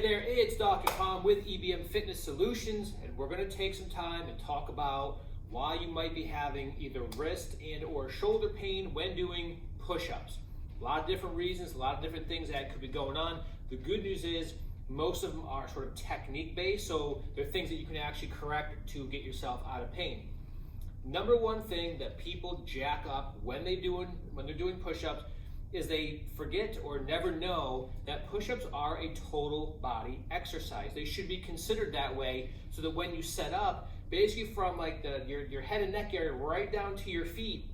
Hey there, it's Dr. Tom with EBM Fitness Solutions, and we're going to take some time and talk about why you might be having either wrist and or shoulder pain when doing push-ups. A lot of different reasons, a lot of different things that could be going on. The good news is most of them are sort of technique based, so they're things that you can actually correct to get yourself out of pain. Number one thing that people jack up when they're doing push-ups is they forget or never know that push-ups are a total body exercise. They should be considered that way, so that when you set up, basically from like your head and neck area right down to your feet,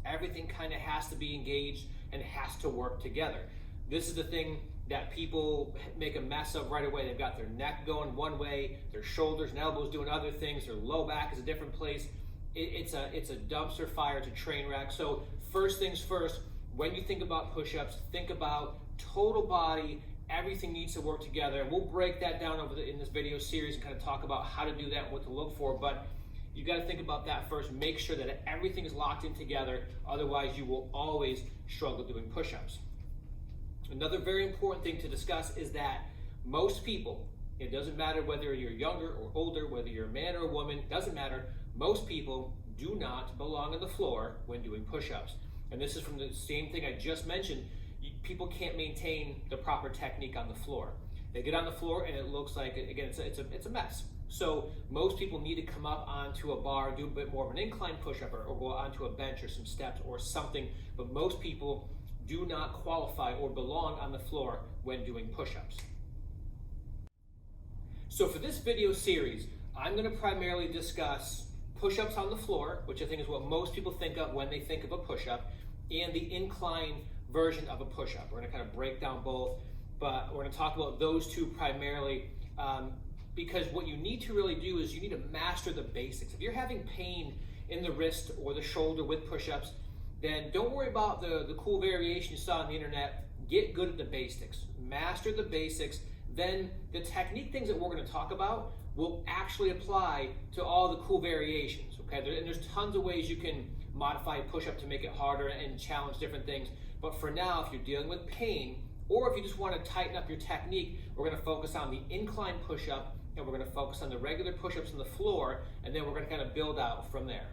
everything kind of has to be engaged and has to work together. This is the thing that people make a mess of right away. They've got their neck going one way, their shoulders and elbows doing other things, their low back is a different place. It's a dumpster fire, it's a train wreck. So first things first, when you think about push-ups, think about total body. Everything needs to work together, and we'll break that down in this video series and kind of talk about how to do that and what to look for. But you got to think about that first. Make sure that everything is locked in together. Otherwise, you will always struggle doing push-ups. Another very important thing to discuss is that most people, it doesn't matter whether you're younger or older, whether you're a man or a woman, doesn't matter. Most people do not belong on the floor when doing push-ups. And this is from the same thing I just mentioned. People can't maintain the proper technique on the floor. They get on the floor and it looks like, again, it's a mess. So most people need to come up onto a bar, do a bit more of an incline push-up, or go onto a bench or some steps or something. But most people do not qualify or belong on the floor when doing push-ups. So for this video series, I'm going to primarily discuss push-ups on the floor, which I think is what most people think of when they think of a push-up, and the incline version of a push-up. We're going to kind of break down both, but we're going to talk about those two primarily because what you need to really do is you need to master the basics. If you're having pain in the wrist or the shoulder with push-ups, then don't worry about the cool variation you saw on the internet. Get good at the basics. Master the basics. Then the technique things that we're going to talk about will actually apply to all the cool variations, okay? And there's tons of ways you can modify a push-up to make it harder and challenge different things. But for now, if you're dealing with pain, or if you just want to tighten up your technique, we're going to focus on the incline push-up, and we're going to focus on the regular push-ups on the floor, and then we're going to kind of build out from there.